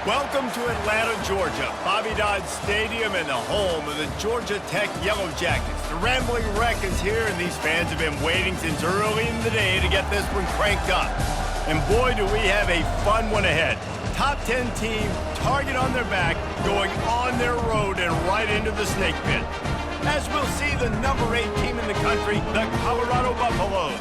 Welcome to Atlanta, Georgia, Bobby Dodd Stadium and the home of the Georgia Tech Yellow Jackets. The Rambling Wreck is here, and these fans have been waiting since early in the day to get this one cranked up. And boy, do we have a fun one ahead. Top 10 team, target on their back, going on their road and right into the snake pit. As we'll see the number 8 team in the country, the Colorado Buffaloes,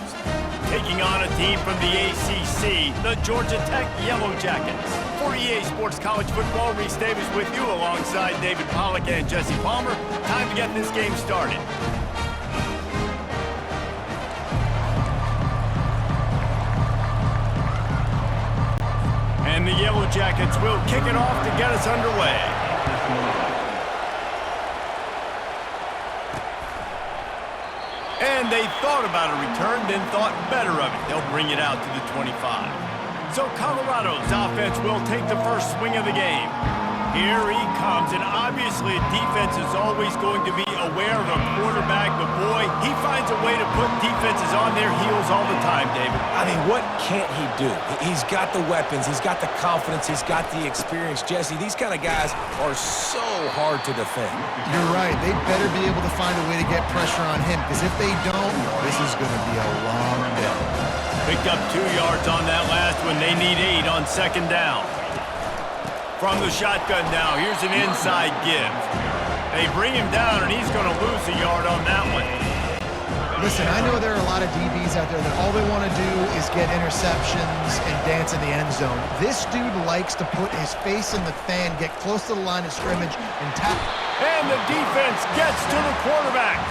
taking on a team from the ACC, the Georgia Tech Yellow Jackets. For EA Sports College Football, Reese Davis with you alongside David Pollack and Jesse Palmer. Time to get this game started. And the Yellow Jackets will kick it off to get us underway. And they thought about a return, then thought better of it. They'll bring it out to the 25. So Colorado's offense will take the first swing of the game. Here he comes, and obviously defense is always going to be aware of a quarterback, but boy, he finds a way to put defenses on their heels all the time, David. I mean, what can't he do? He's got the weapons, he's got the confidence, he's got the experience. Jesse, these kind of guys are so hard to defend. You're right. They better be able to find a way to get pressure on him, because if they don't, this is going to be a long day. Picked up 2 yards on that last one. They need 8 on second down. From the shotgun now, here's an inside give. They bring him down, and he's going to lose a yard on that one. Listen, I know there are a lot of DBs out there that all they want to do is get interceptions and dance in the end zone. This dude likes to put his face in the fan, get close to the line of scrimmage, and tap. And the defense gets to the quarterback.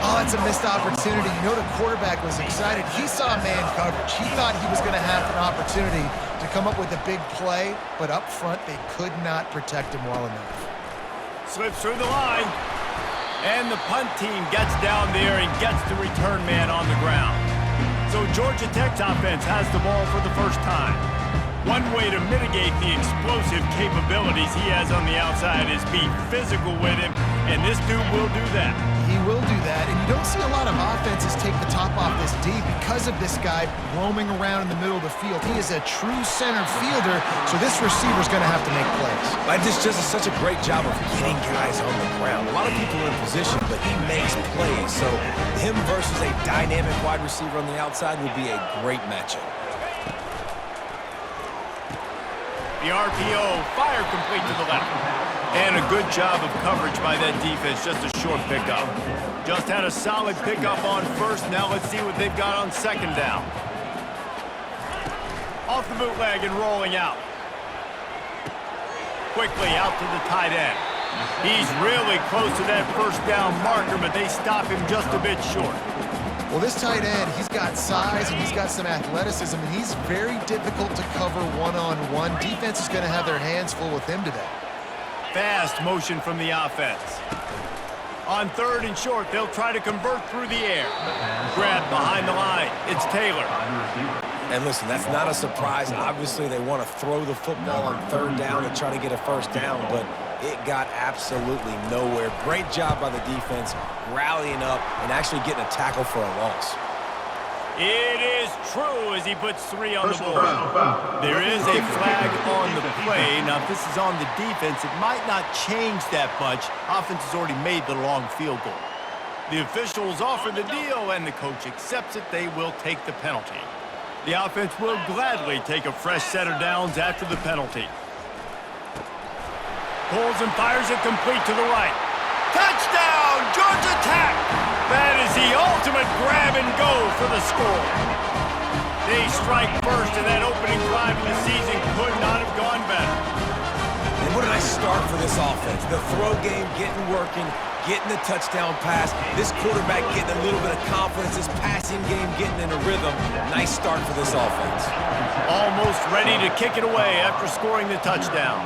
Oh, that's a missed opportunity. You know, the quarterback was excited. He saw man coverage. He thought he was going to have an opportunity to come up with a big play, but up front, they could not protect him well enough. Slips through the line, and the punt team gets down there and gets the return man on the ground. So Georgia Tech's offense has the ball for the first time. One way to mitigate the explosive capabilities he has on the outside is be physical with him, and this dude will do that. He will do that, and you don't see a lot of offenses take the top off this D because of this guy roaming around in the middle of the field. He is a true center fielder, so this receiver's going to have to make plays. This just is such a great job of getting guys on the ground. A lot of people are in position, but he makes plays, so him versus a dynamic wide receiver on the outside will be a great matchup. The RPO, fire complete to the left. And a good job of coverage by that defense, just a short pickup. Just had a solid pickup on first. Now let's see what they've got on second down. Off the bootleg and rolling out. Quickly out to the tight end. He's really close to that first down marker, but they stop him just a bit short. Well, this tight end, he's got size and he's got some athleticism, and he's very difficult to cover one-on-one. Defense is going to have their hands full with him today. Fast motion from the offense. On third and short, they'll try to convert through the air. Grab behind the line. It's Taylor. And listen, that's not a surprise. Obviously, they want to throw the football on third down and try to get a first down, but it got absolutely nowhere. Great job by the defense, rallying up and actually getting a tackle for a loss. It is true as he puts 3 on the board. There is a flag on the play. Now, if this is on the defense, it might not change that much. Offense has already made the long field goal. The officials offer the deal, and the coach accepts it. They will take the penalty. The offense will gladly take a fresh set of downs after the penalty. Pulls and fires it complete to the right. Touchdown, Georgia Tech! That is the ultimate grab and go for the score. They strike first, and that opening drive of the season could not have gone better. And what a nice start for this offense. The throw game getting working, getting the touchdown pass. This quarterback getting a little bit of confidence. This passing game getting in a rhythm. Nice start for this offense. Almost ready to kick it away after scoring the touchdown.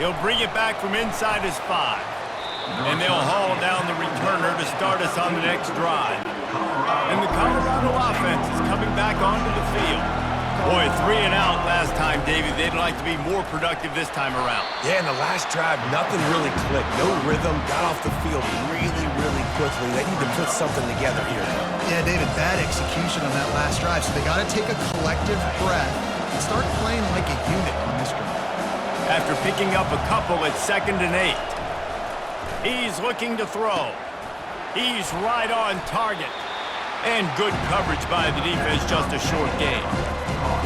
He'll bring it back from inside his 5. And they'll haul down the returner to start us on the next drive. And the Colorado offense is coming back onto the field. Boy, 3 and out last time, David. They'd like to be more productive this time around. Yeah, in the last drive, nothing really clicked. No rhythm, got off the field really quickly. They need to put something together here. Yeah, David, bad execution on that last drive. So they got to take a collective breath and start playing like a unit on this drive. after picking up a couple at 2nd and 8. He's looking to throw. He's right on target. And good coverage by the defense, just a short game.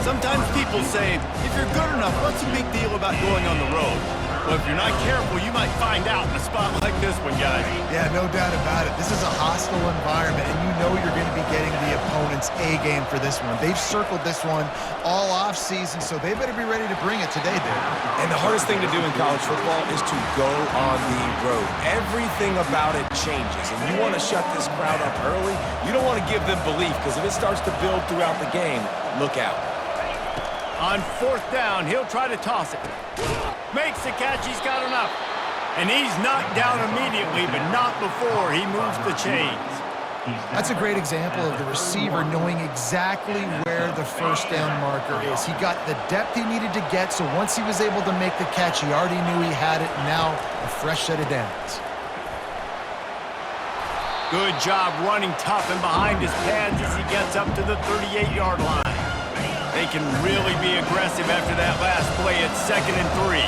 Sometimes people say, if you're good enough, what's the big deal about going on the road? Well, if you're not careful, you might find out in a spot like this one, guys. Yeah, no doubt about it. This is a hostile environment, and you know you're going to be getting the opponent's A-game for this one. They've circled this one all off-season, so they better be ready to bring it today, Dave. And the hardest thing to do in college football is to go on the road. Everything about it changes, and you want to shut this crowd up early. You don't want to give them belief, because if it starts to build throughout the game, look out. On 4th down, he'll try to toss it. Makes the catch, he's got enough. And he's knocked down immediately, but not before he moves the chains. That's a great example of the receiver knowing exactly where the first down marker is. He got the depth he needed to get, so once he was able to make the catch, he already knew he had it. Now, a fresh set of downs. Good job running tough and behind his pads as he gets up to the 38-yard line. They can really be aggressive after that last play at 2nd and 3.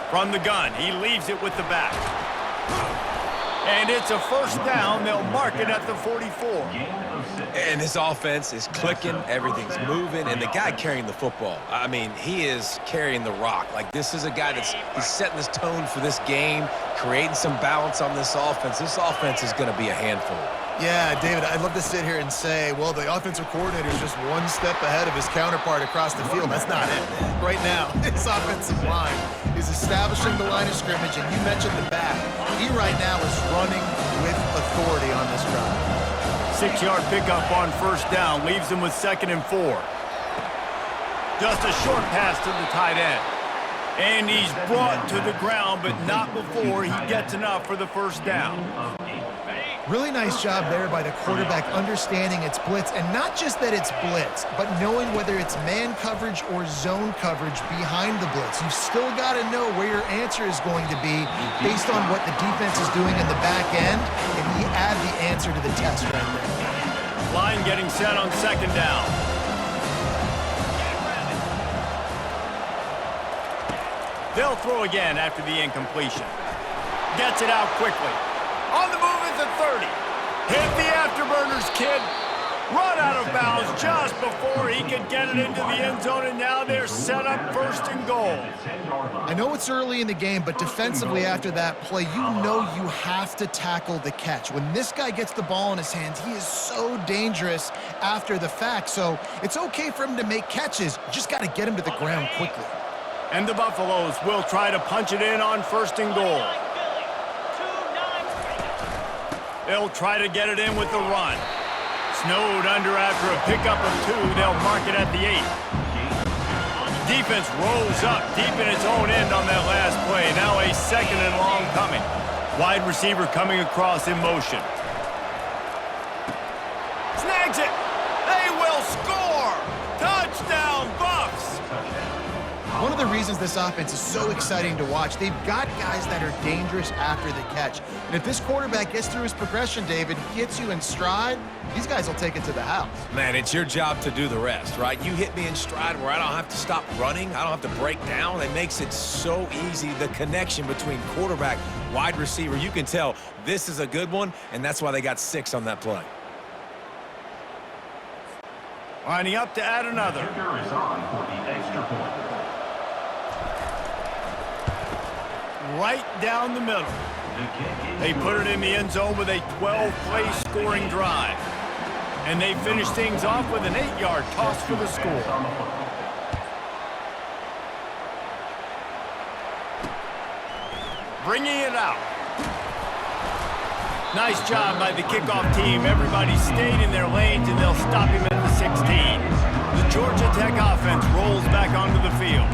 From the gun, he leaves it with the back. And it's a first down. They'll mark it at the 44. And this offense is clicking, everything's moving, and the guy carrying the football, I mean, he is carrying the rock. Like, this is a guy he's setting this tone for this game, creating some balance on this offense. This offense is going to be a handful. Yeah, David, I'd love to sit here and say, well, the offensive coordinator is just one step ahead of his counterpart across the field. That's not it. Right now, his offensive line is establishing the line of scrimmage, and you mentioned the back. He right now is running with authority on this drive. 6-yard pickup on first down leaves him with 2nd and 4. Just a short pass to the tight end. And he's brought to the ground, but not before he gets enough for the first down. Really nice job there by the quarterback understanding it's blitz, and not just that it's blitz, but knowing whether it's man coverage or zone coverage behind the blitz. You've still got to know where your answer is going to be based on what the defense is doing in the back end, and he add the answer to the test right there. Line getting set on 2nd down. They'll throw again after the incompletion. Gets it out quickly. On the move at the 30. Hit the afterburners, kid. Run out of bounds just before he could get it into the end zone, and now they're set up 1st and goal. I know it's early in the game, but defensively after that play, you know you have to tackle the catch. When this guy gets the ball in his hands, he is so dangerous after the fact. So it's okay for him to make catches. You just got to get him to the ground quickly. And the Buffaloes will try to punch it in on 1st and goal. They'll try to get it in with the run. Snowed under after a pickup of 2. They'll mark it at the 8. Defense rolls up deep in its own end on that last play. Now a 2nd and long coming. Wide receiver coming across in motion. Snags it. They will score. Touchdown, Buffs. One of the reasons this offense is so exciting to watch, they've got guys that are dangerous after the catch. And if this quarterback gets through his progression, David, hits you in stride, these guys will take it to the house. Man, it's your job to do the rest, right? You hit me in stride where I don't have to stop running. I don't have to break down. It makes it so easy, the connection between quarterback, wide receiver. You can tell this is a good one, and that's why they got 6 on that play. Lining up to add another. Right down the middle. They put it in the end zone with a 12-play scoring drive. And they finish things off with an 8-yard toss for the score. Bringing it out. Nice job by the kickoff team. Everybody stayed in their lanes, and they'll stop him at the 16. The Georgia Tech offense rolls back onto the field.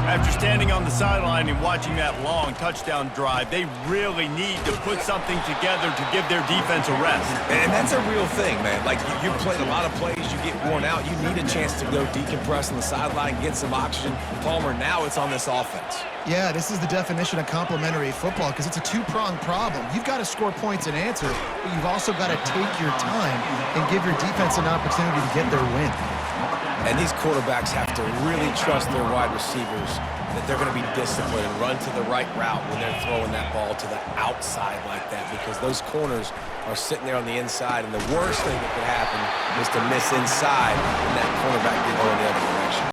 After standing on the sideline and watching that long touchdown drive, they really need to put something together to give their defense a rest. And that's a real thing, man. Like, you played a lot of plays, you get worn out, you need a chance to go decompress on the sideline, get some oxygen. Palmer, now it's on this offense. Yeah, this is the definition of complementary football because it's a two-pronged problem. You've got to score points and answer, but you've also got to take your time and give your defense an opportunity to get their win. And these quarterbacks have to really trust their wide receivers that they're going to be disciplined and run to the right route when they're throwing that ball to the outside like that, because those corners are sitting there on the inside, and the worst thing that could happen is to miss inside and that cornerback did go in the other direction.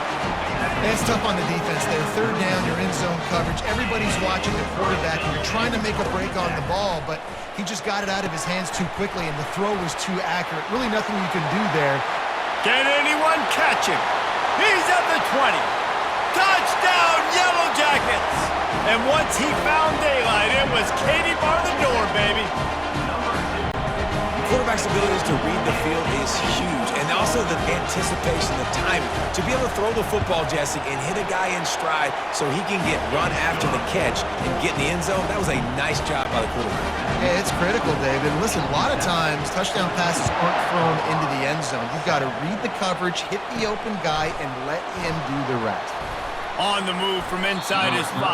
It's tough on the defense there. Third down, you're in zone coverage. Everybody's watching the quarterback, and you're trying to make a break on the ball, but he just got it out of his hands too quickly, and the throw was too accurate. Really nothing you can do there. Can anyone catch him? He's at the 20. Touchdown, Yellow Jackets! And once he found daylight, it was Katie bar the door, baby. Quarterback's abilities to read the field is huge, and also the anticipation, the timing. To be able to throw the football, Jesse, and hit a guy in stride so he can get run after the catch and get in the end zone, that was a nice job by the quarterback. Yeah, it's critical, David. Listen, a lot of times touchdown passes aren't thrown into the end zone. You've got to read the coverage, hit the open guy, and let him do the rest. On the move from inside his 5.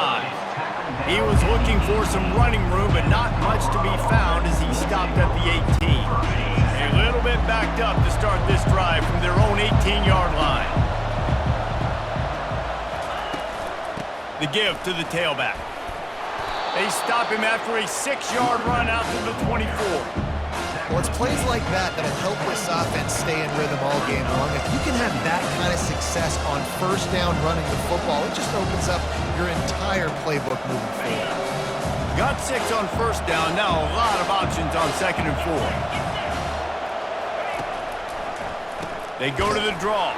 He was looking for some running room, but not much to be found as he stopped at the 18. A little bit backed up to start this drive from their own 18-yard line. The give to the tailback. They stop him after a 6-yard run out to the 24. Well, it's plays like that that'll help this offense stay in rhythm all game long. If you can have that kind of success on first down running the football, it just opens up your entire playbook moving forward. Got 6 on first down. Now a lot of options on 2nd and 4. They go to the draw.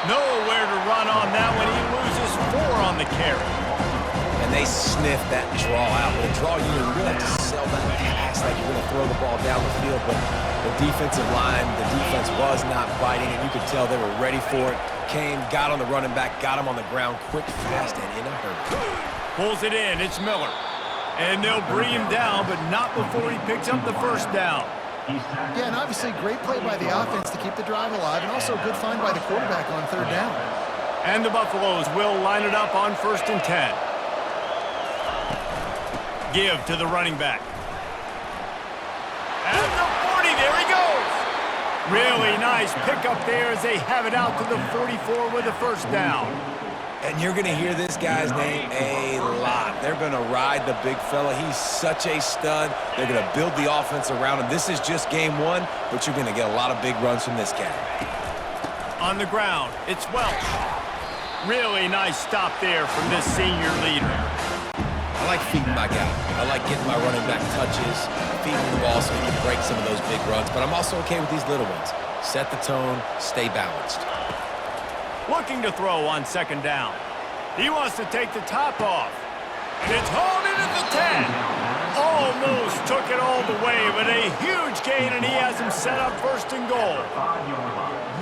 Nowhere to run on that one. He loses 4 on the carry. And they sniff that draw out. With a draw, you really have to sell that pass like you're going to throw the ball down the field. But the defensive line, the defense was not biting, and you could tell they were ready for it. Came, got on the running back, got him on the ground quick, fast, and in a hurry. Pulls it in. It's Miller. And they'll bring him down, but not before he picks up the first down. Yeah, and obviously great play by the offense to keep the drive alive, and also a good find by the quarterback on 3rd down. And the Buffaloes will line it up on 1st and 10. Give to the running back. At the 40, there he goes. Really nice pickup there as they have it out to the 44 with a first down. And you're going to hear this guy's name a lot. They're going to ride the big fella. He's such a stud. They're going to build the offense around him. This is just game 1, but you're going to get a lot of big runs from this guy. On the ground, it's Welch. Really nice stop there from this senior leader. I like feeding my guy. I like getting my running back touches, feeding the ball so he can break some of those big runs. But I'm also okay with these little ones. Set the tone, stay balanced. Looking to throw on 2nd down. He wants to take the top off. And it's hauled in at the 10. Almost took it all the way, but a huge gain, and he has him set up 1st and goal.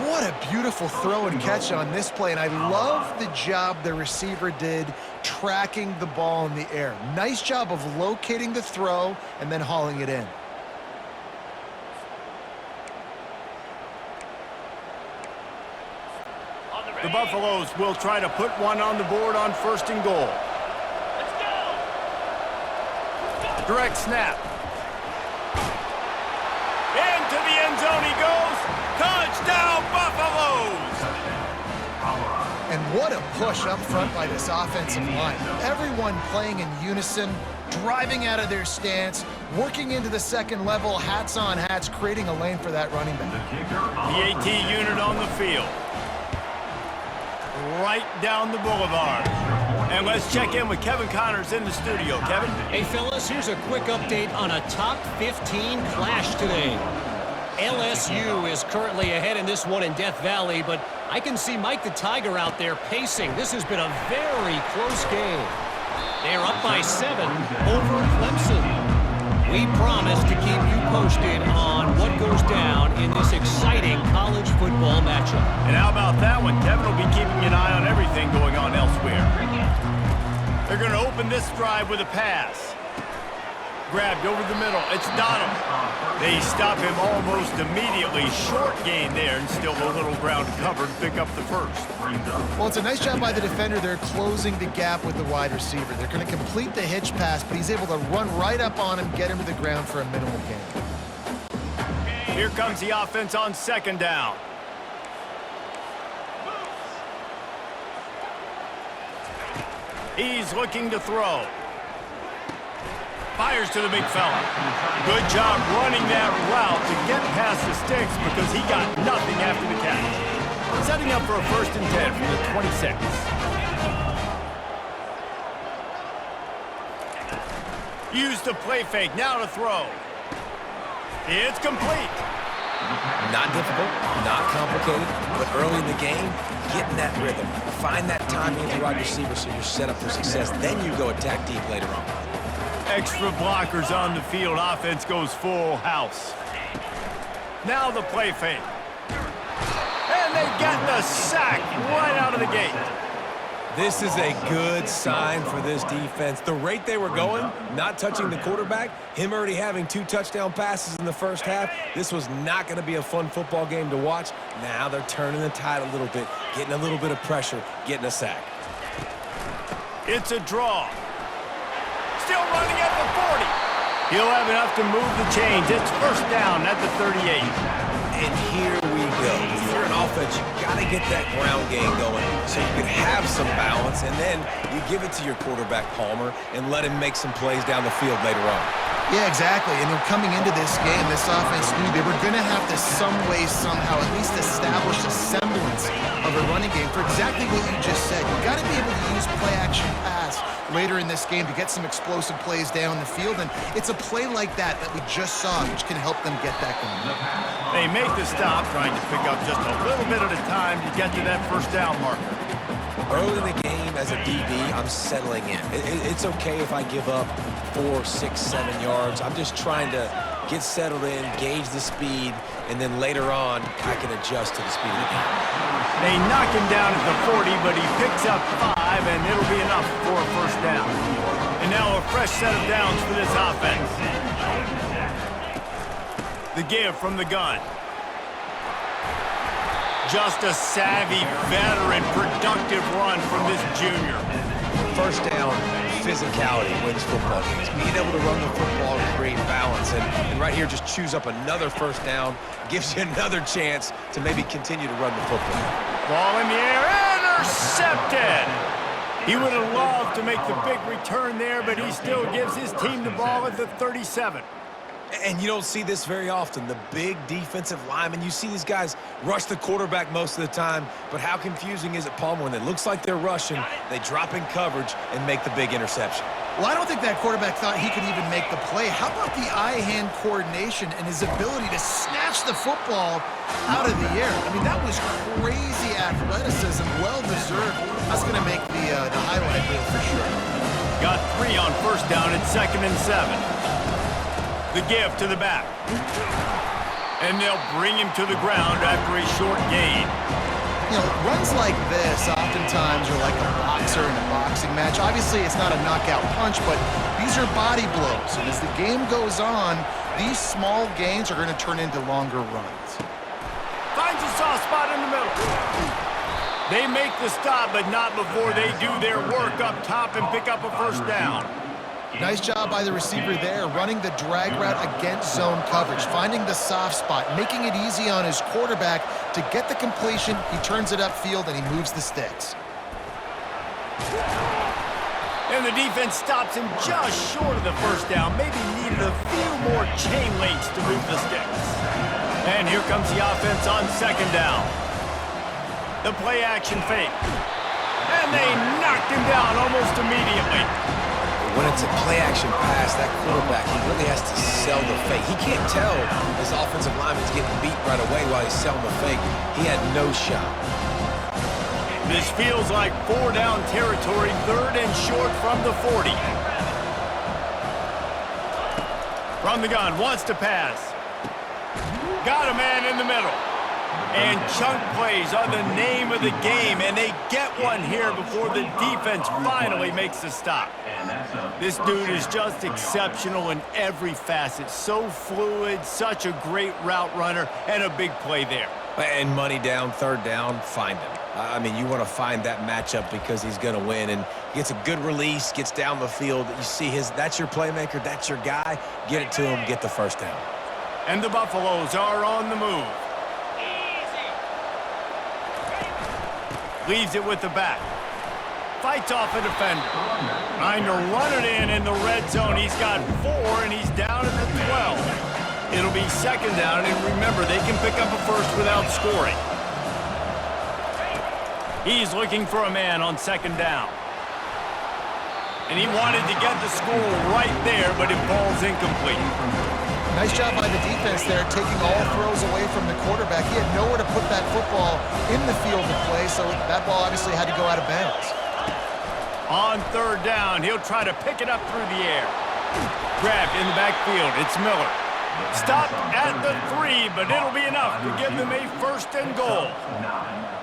What a beautiful throw and catch on this play, and I love the job the receiver did tracking the ball in the air. Nice job of locating the throw and then hauling it in. The Buffaloes will try to put one on the board on 1st and goal. Let's go. Direct snap. Into the end zone he goes. Touchdown, Buffaloes! And what a push up front by this offensive line. Everyone playing in unison, driving out of their stance, working into the 2nd level, hats on hats, creating a lane for that running back. The AT unit on the field. Right down the boulevard. And let's check in with Kevin Connors in the studio. Kevin? Hey, fellas, here's a quick update on a top 15 clash today. LSU is currently ahead in this one in Death Valley, but I can see Mike the Tiger out there pacing. This has been a very close game. They are up by 7 over Clemson. We promise to keep you posted on what goes down in this exciting college football matchup. And how about that one? Kevin will be keeping an eye on everything going on elsewhere. They're going to open this drive with a pass. Grabbed over the middle. It's Donald. They stop him almost immediately. Short gain there, and still a little ground covered. Pick up the first. Well, it's a nice job by the defender. They're closing the gap with the wide receiver. They're going to complete the hitch pass, but he's able to run right up on him, get him to the ground for a minimal gain. Here comes the offense on second down. He's looking to throw. Fires to the big fella. Good job running that route to get past the sticks because he got nothing after the catch. Setting up for a 1st and 10 from the 26. Use the play fake, now to throw. It's complete. Not difficult, not complicated, but early in the game, get in that rhythm. Find that timing with the wide receiver so you're set up for success. Then you go attack deep later on. Extra blockers on the field. Offense goes full house. Now the play fake. And they get the sack right out of the gate. This is a good sign for this defense. The rate they were going, not touching the quarterback, him already having 2 touchdown passes in the first half, this was not going to be a fun football game to watch. Now they're turning the tide a little bit, getting a little bit of pressure, getting a sack. It's a draw. Still running at the 40. He'll have enough to move the chains. It's 1st down at the 38. And here we go. If you're an offense, you got to get that ground game going so you can have some balance, and then you give it to your quarterback, Palmer, and let him make some plays down the field later on. Yeah, exactly. And coming into this game, this offense knew they were going to have to some way, somehow, at least establish a semblance of a running game for exactly what you just said. You got to be able to use play-action pass later in this game to get some explosive plays down the field, and it's a play like that that we just saw which can help them get that going. They make the stop, trying to pick up just a little bit at a time to get to that 1st down marker. Early in the game, as a DB, I'm settling in. It's okay if I give up 4, 6, 7 yards. I'm just trying to get settled in, gauge the speed, and then later on, I can adjust to the speed of the game. They knock him down at the 40, but he picks up 5, and it'll be enough for a 1st down. And now a fresh set of downs for this offense. The give from the gun. Just a savvy, veteran, productive run from this junior. 1st down, physicality wins football games. Being able to run the football and create balance. And right here, just choose up another 1st down. Gives you another chance to maybe continue to run the football. Ball in the air, intercepted! He would have loved to make the big return there, but he still gives his team the ball at the 37. And you don't see this very often. The big defensive linemen, you see these guys rush the quarterback most of the time, but how confusing is it, Palmer, when it looks like they're rushing, they drop in coverage and make the big interception? Well, I don't think that quarterback thought he could even make the play. How about the eye-hand coordination and his ability to snatch the football out of the air? I mean, that was crazy athleticism, well-deserved. That's going to make the highlight reel for sure. Got 3 on 1st down at 2nd and 7. The give to the back. And they'll bring him to the ground after a short gain. You know, runs like this oftentimes are like a boxer in a boxing match. Obviously, it's not a knockout punch, but these are body blows. And as the game goes on, these small gains are going to turn into longer runs. Finds a soft spot in the middle. They make the stop, but not before they do their work up top and pick up a 1st down. Nice job by the receiver there, running the drag route against zone coverage, finding the soft spot, making it easy on his quarterback to get the completion. He turns it upfield, and he moves the sticks. And the defense stops him just short of the 1st down. Maybe needed a few more chain links to move the sticks. And here comes the offense on 2nd down. The play-action fake. And they knocked him down almost immediately. When it's a play-action pass, that quarterback, he really has to sell the fake. He can't tell his offensive lineman's getting beat right away while he's selling the fake. He had no shot. This feels like 4 down territory, 3rd and short from the 40. From the gun, wants to pass. Got a man in the middle. And chunk plays are the name of the game, and they get one here before the defense finally makes the stop. This dude is just exceptional in every facet. So fluid, such a great route runner, and a big play there. And money down, 3rd down, find him. I mean, you want to find that matchup because he's going to win, and gets a good release, gets down the field. You see that's your playmaker, that's your guy. Get it to him, get the 1st down. And the Buffaloes are on the move. Leaves it with the back. Fights off a defender. Trying to run it in the red zone. He's got 4, and he's down at the 12. It'll be second down, and remember, they can pick up a first without scoring. He's looking for a man on second down. And he wanted to get the score right there, but it falls incomplete. Nice job by the defense there, taking all throws away from the quarterback. He had nowhere to put that football in the field to play, so that ball obviously had to go out of bounds. On third down, he'll try to pick it up through the air. Grabbed in the backfield, it's Miller. Stopped at the 3, but it'll be enough to give them a first and goal.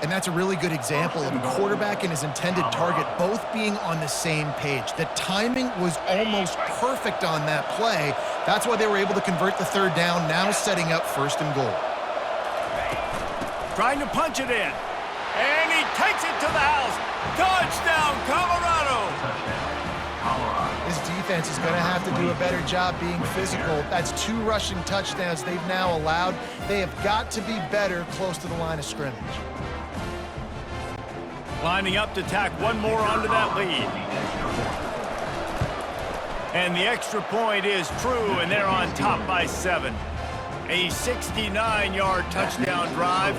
And that's a really good example of a quarterback and his intended target both being on the same page. The timing was almost perfect on that play. That's why they were able to convert the third down, now setting up first and goal. Trying to punch it in. And he takes it to the house. Touchdown, Colorado! This defense is going to have to do a better job being physical. That's 2 rushing touchdowns they've now allowed. They have got to be better close to the line of scrimmage. Lining up to tack one more onto that lead. And the extra point is true, and they're on top by 7. A 69-yard touchdown drive,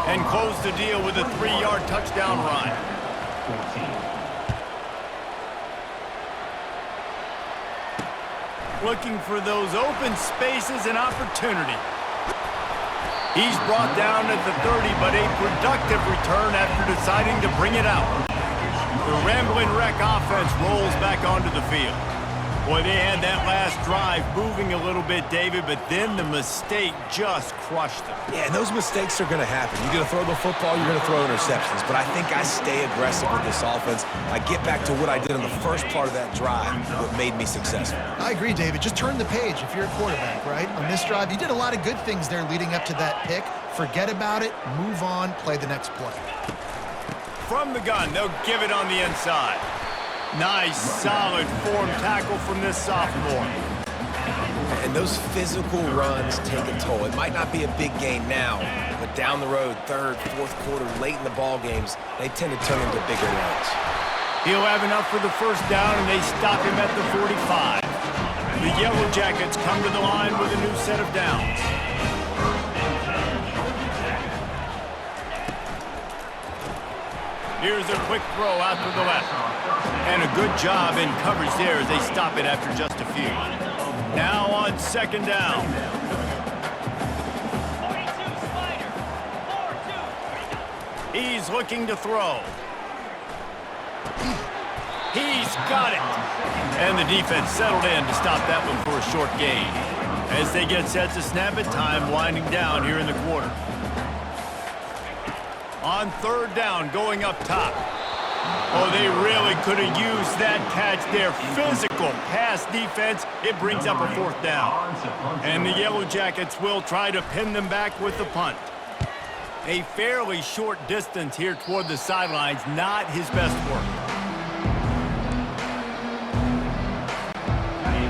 and close the deal with a 3-yard touchdown run. Looking for those open spaces and opportunity. He's brought down at the 30, but a productive return after deciding to bring it out. The Rambling Wreck offense rolls back onto the field. Boy, they had that last drive moving a little bit, David, but then the mistake just crushed them. Yeah, and those mistakes are going to happen. You're going to throw the football, you're going to throw interceptions. But I think I stay aggressive with this offense. I get back to what I did in the first part of that drive, what made me successful. I agree, David. Just turn the page if you're a quarterback, right? On this drive, you did a lot of good things there leading up to that pick. Forget about it, move on, play the next play. From the gun, they'll give it on the inside. Nice, solid form tackle from this sophomore. And those physical runs take a toll. It might not be a big gain now, but down the road, third, fourth quarter, late in the ball games, they tend to turn into bigger runs. He'll have enough for the first down, and they stop him at the 45. The Yellow Jackets come to the line with a new set of downs. Here's a quick throw out to the left. And a good job in coverage there as they stop it after just a few. Now on second down. He's looking to throw. He's got it. And the defense settled in to stop that one for a short gain. As they get set to snap it, time winding down here in the quarter. On third down, going up top. Oh, they really could have used that catch there. Physical pass defense. It brings up a fourth down. And the Yellow Jackets will try to pin them back with the punt. A fairly short distance here toward the sidelines. Not his best work.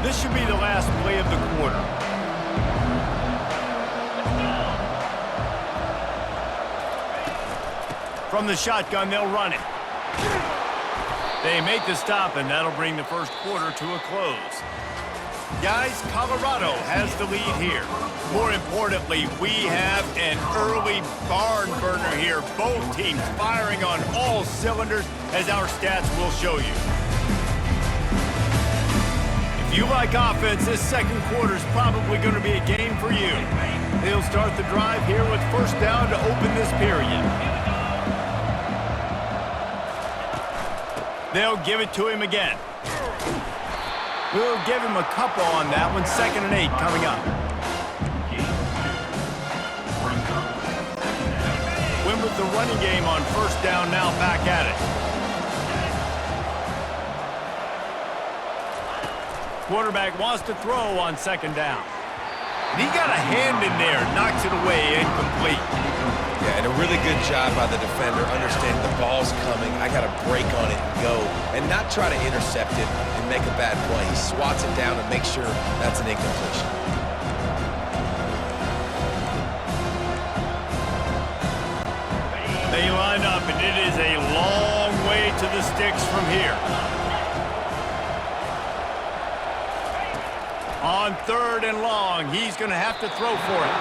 This should be the last play of the quarter. From the shotgun, they'll run it. They make the stop, and that'll bring the first quarter to a close. Guys, Colorado has the lead here. More importantly, we have an early barn burner here. Both teams firing on all cylinders, as our stats will show you. If you like offense, this second quarter is probably going to be a game for you. They'll start the drive here with first down to open this period. They'll give it to him again. We'll give him a couple on that one. 2nd and 8 coming up. Win with the running game on first down, now back at it. Quarterback wants to throw on second down. And he got a hand in there, knocks it away, incomplete. Yeah, and a really good job by the defender, understanding the ball's coming. I got to break on it and go, and not try to intercept it and make a bad play. He swats it down and makes sure that's an incompletion. They line up, and it is a long way to the sticks from here. On 3rd and long, he's going to have to throw for it.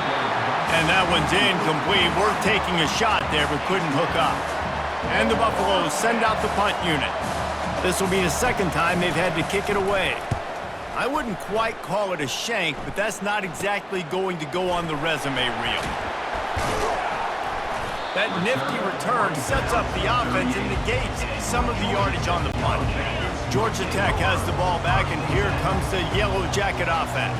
And that one's incomplete. We're taking a shot there, but couldn't hook up. And the Buffaloes send out the punt unit. This will be the second time they've had to kick it away. I wouldn't quite call it a shank, but that's not exactly going to go on the resume reel. That nifty return sets up the offense and negates some of the yardage on the punt. Georgia Tech has the ball back, and here comes the Yellow Jacket offense.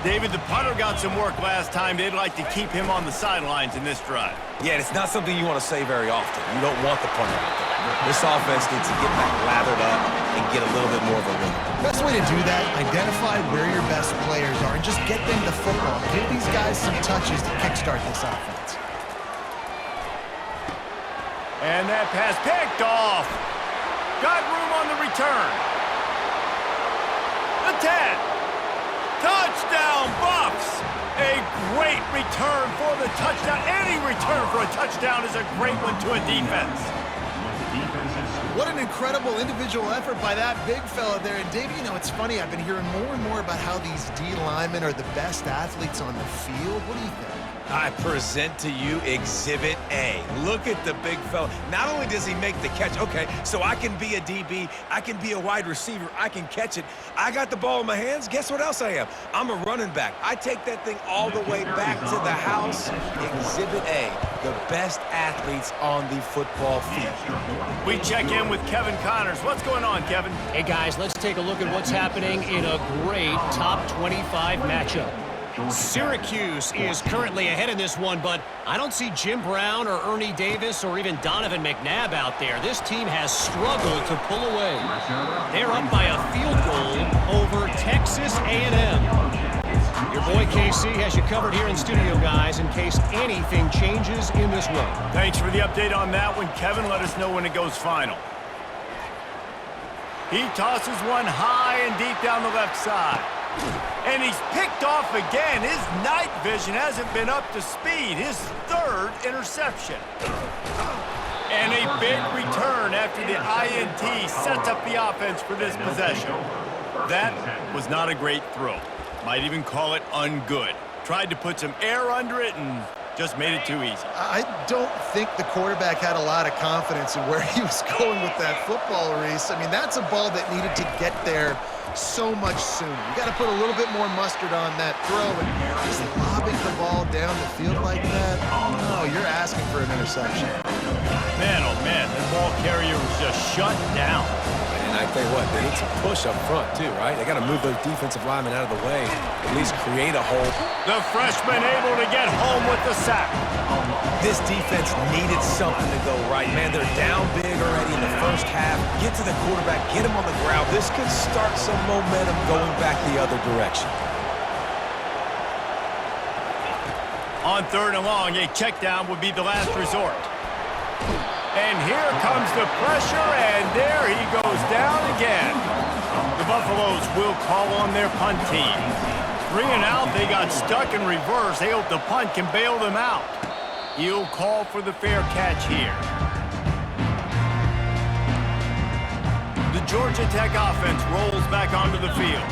David, the punter got some work last time. They'd like to keep him on the sidelines in this drive. Yeah, it's not something you want to say very often. You don't want the punter out there. This offense needs to get back lathered up and get a little bit more of a rhythm. Best way to do that, identify where your best players are and just get them the football. Give these guys some touches to kickstart this offense. And that pass picked off. Got room on the return. The 10. Touchdown, Buffs! A great return for the touchdown. Any return for a touchdown is a great one to a defense. What an incredible individual effort by that big fella there. And Dave, you know, it's funny. I've been hearing more and more about how these D linemen are the best athletes on the field. What do you think? I present to you Exhibit A. Look at the big fella. Not only does he make the catch, okay, so I can be a DB, I can be a wide receiver, I can catch it. I got the ball in my hands. Guess what else I am? I'm a running back. I take that thing all the way back to the house. Exhibit A, the best athletes on the football field. We check in with Kevin Connors. What's going on, Kevin? Hey, guys, let's take a look at what's happening in a great top 25 matchup. Syracuse is currently ahead in this one, but I don't see Jim Brown or Ernie Davis or even Donovan McNabb out there. This team has struggled to pull away. They're up by a field goal over Texas A&M. Your boy KC has you covered here in studio, guys, in case anything changes in this one. Thanks for the update on that one, Kevin. Let us know when it goes final. He tosses one high and deep down the left side. And he's picked off again. His night vision hasn't been up to speed. His 3rd interception. And a big return after the INT sets up the offense for this possession. That was not a great throw. Might even call it ungood. Tried to put some air under it and just made it too easy. I don't think the quarterback had a lot of confidence in where he was going with that football, Reese. I mean, that's a ball that needed to get there so much sooner. You got to put a little bit more mustard on that throw, and just lobbing the ball down the field like that, no, you're asking for an interception. Man, oh man, the ball carrier was just shut down. And I tell you what, they need to push up front too, right? They got to move those defensive linemen out of the way, at least create a hole. The freshman able to get home with the sack. This defense needed something to go right. Man, they're down big already in the first half. Get to the quarterback, get him on the ground. This could start some momentum going back the other direction. On 3rd and long, a check down would be the last resort. And here comes the pressure, and there he goes down again. The Buffaloes will call on their punt team. 3 and out, they got stuck in reverse. They hope the punt can bail them out. He'll call for the fair catch here. The Georgia Tech offense rolls back onto the field.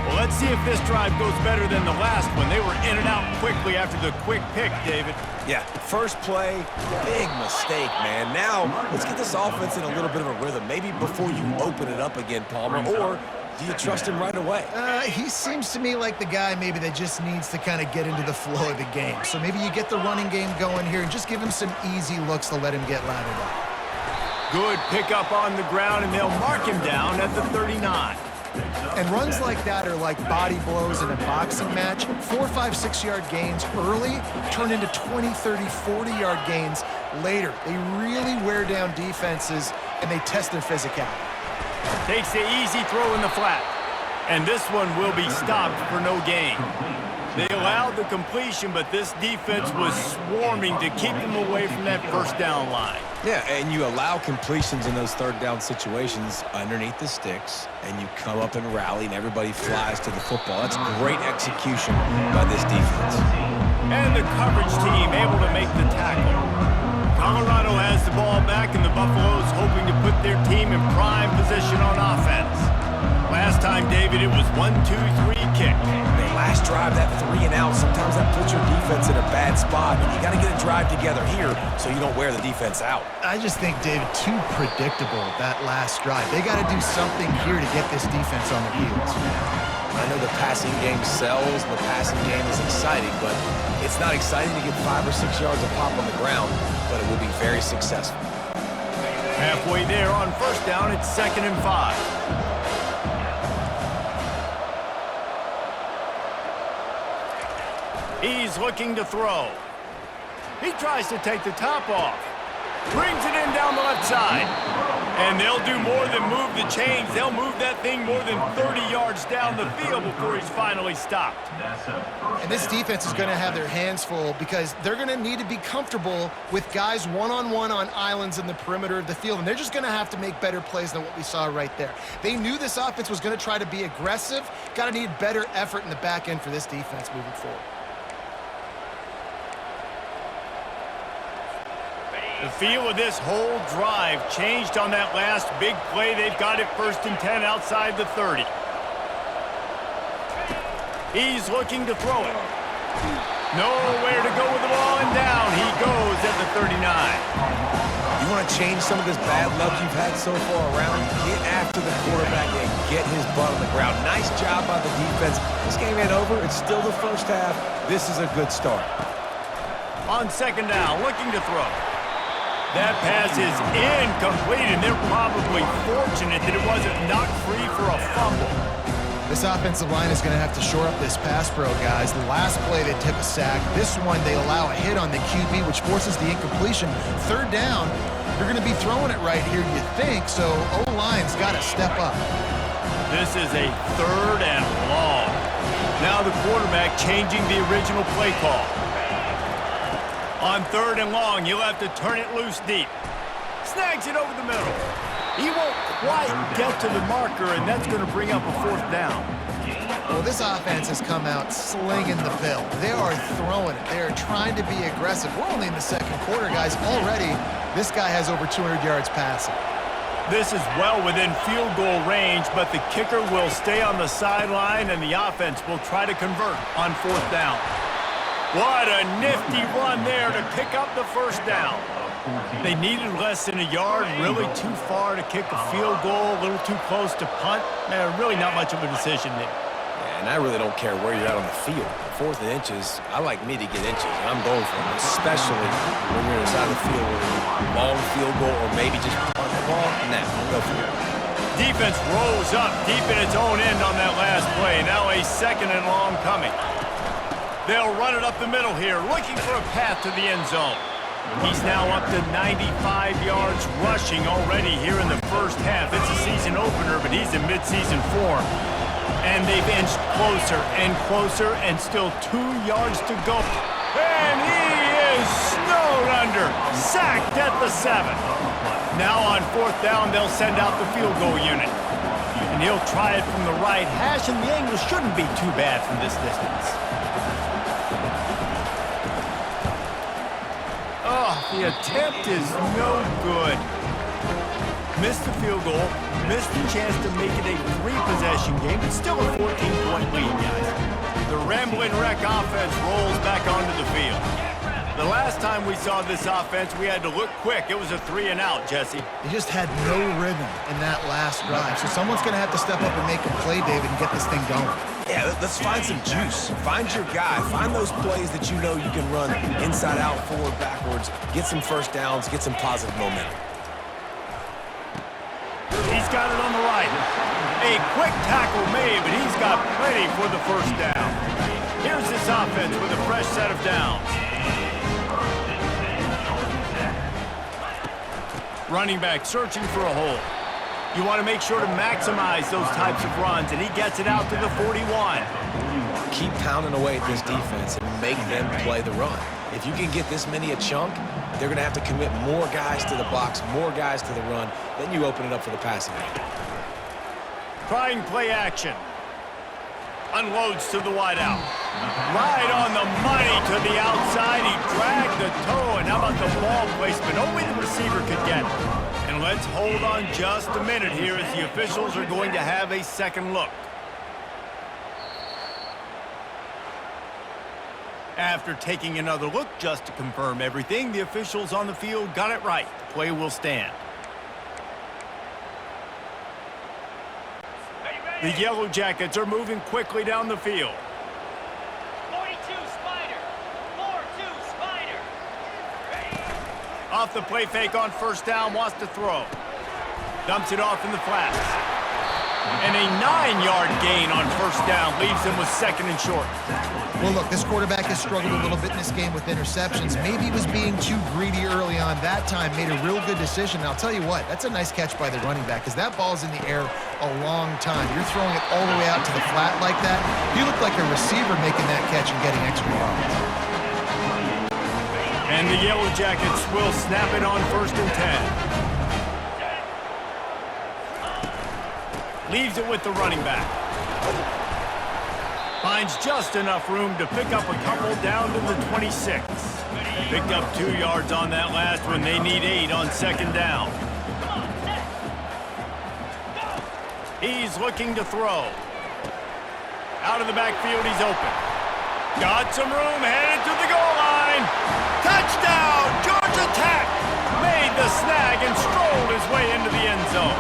Well, let's see if this drive goes better than the last one. They were in and out quickly after the quick pick, David. Yeah, first play, big mistake, man. Now, let's get this offense in a little bit of a rhythm. Maybe before you open it up again, Palmer, or do you trust him right away? He seems to me like the guy maybe that just needs to kind of get into the flow of the game. So maybe you get the running game going here and just give him some easy looks to let him get lathered up. Good pickup on the ground, and they'll mark him down at the 39. And runs like that are like body blows in a boxing match. 4, 5, 6 yard gains early turn into 20, 30, 40-yard gains later. They really wear down defenses, and they test their physicality. Takes the easy throw in the flat. And this one will be stopped for no gain. They allowed the completion, but this defense was swarming to keep them away from that first down line. Yeah, and you allow completions in those 3rd down situations underneath the sticks, and you come up and rally, and everybody flies to the football. That's great execution by this defense. And the coverage team able to make the tackle. Colorado has the ball back, and the Buffaloes hoping to put their team in prime position on offense. Last time, David, it was 1-2-3 kick. The last drive, that 3 and out, sometimes that puts your defense in a bad spot. And you got to get a drive together here so you don't wear the defense out. I just think, David, too predictable that last drive. They got to do something here to get this defense on their heels. I know the passing game sells, the passing game is exciting, but it's not exciting to get 5 or 6 yards of pop on the ground, but it will be very successful. Halfway there on first down, it's 2nd and 5. He's looking to throw. He tries to take the top off. Brings it in down the left side. And they'll do more than move the chains. They'll move that thing more than 30 yards down the field before he's finally stopped. And this defense is going to have their hands full because they're going to need to be comfortable with guys one-on-one on islands in the perimeter of the field. And they're just going to have to make better plays than what we saw right there. They knew this offense was going to try to be aggressive. Got to need better effort in the back end for this defense moving forward. The feel of this whole drive changed on that last big play. They've got it 1st and 10 outside the 30. He's looking to throw it. Nowhere to go with the ball, and down he goes at the 39. You want to change some of this bad luck you've had so far around? Get after the quarterback and get his butt on the ground. Nice job by the defense. This game ain't over. It's still the first half. This is a good start. On 2nd down, looking to throw. That pass is incomplete, and they're probably fortunate that it wasn't knocked free for a fumble. This offensive line is going to have to shore up this pass pro, guys. The last play, they took a sack. This one, they allow a hit on the QB, which forces the incompletion. 3rd down, you're going to be throwing it right here, you think, so O-line's got to step up. This is a 3rd and long. Now the quarterback changing the original play call. On 3rd and long, you'll have to turn it loose deep. Snags it over the middle. He won't quite get to the marker, and that's going to bring up a 4th down. Well, this offense has come out slinging the pill. They are throwing it. They are trying to be aggressive. We're only in the 2nd quarter, guys. Already, this guy has over 200 yards passing. This is well within field goal range, but the kicker will stay on the sideline, and the offense will try to convert on 4th down. What a nifty run there to pick up the 1st down. They needed less than a yard, really too far to kick a field goal, a little too close to punt. Really not much of a decision there. Yeah, and I really don't care where you're at on the field. 4th and inches, I like me to get inches, and I'm going for them, especially when you're inside the field with a long field goal or maybe just punt the ball. Nah, go for it. Defense rolls up deep in its own end on that last play. Now a 2nd and long coming. They'll run it up the middle here, looking for a path to the end zone. He's now up to 95 yards rushing already here in the 1st half. It's a season opener, but he's in midseason form. And they've inched closer and closer, and still 2 yards to go. And he is snowed under, sacked at the 7. Now on 4th down, they'll send out the field goal unit. And he'll try it from the right hash, and the angle shouldn't be too bad from this distance. The attempt is no good. Missed the field goal, missed the chance to make it a 3-possession game, but still a 14-point lead, guys. The Rambling Wreck offense rolls back onto the field. The last time we saw this offense, we had to look quick. It was a 3 and out, Jesse. They just had no rhythm in that last drive, so someone's going to have to step up and make a play, David, and get this thing going. Yeah, let's find some juice. Find your guy. Find those plays that you know you can run inside out, forward, backwards. Get some 1st downs. Get some positive momentum. He's got it on the right. A quick tackle made, but he's got plenty for the 1st down. Here's this offense with a fresh set of downs. Running back searching for a hole. You want to make sure to maximize those types of runs, and he gets it out to the 41. Keep pounding away at this defense and make them play the run. If you can get this many a chunk, they're going to have to commit more guys to the box, more guys to the run. Then you open it up for the passing game. Trying play action. Unloads to the wideout. Right on the money to the outside. He dragged the toe, and how about the ball placement? Only the receiver could get it. And let's hold on just a minute here as the officials are going to have a second look. After taking another look just to confirm everything, the officials on the field got it right. The play will stand. The Yellow Jackets are moving quickly down the field. 42 Spider. 4-2 Spider. Off the play fake on first down, wants to throw. Dumps it off in the flats. And a 9-yard gain on first down leaves him with second and short. Well, look, this quarterback has struggled a little bit in this game with interceptions. Maybe he was being too greedy early on. That time made a real good decision. And I'll tell you what, that's a nice catch by the running back because that ball's in the air a long time. You're throwing it all the way out to the flat like that. He looked like a receiver making that catch and getting extra yards. And the Yellow Jackets will snap it on first and 10. Leaves it with the running back. Finds just enough room to pick up a couple down to the 26. Picked up 2 yards on that last one. They need 8 on second down. He's looking to throw. Out of the backfield, he's open. Got some room, headed to the goal line. Touchdown, Georgia Tech! Made the snag and strolled his way into the end zone.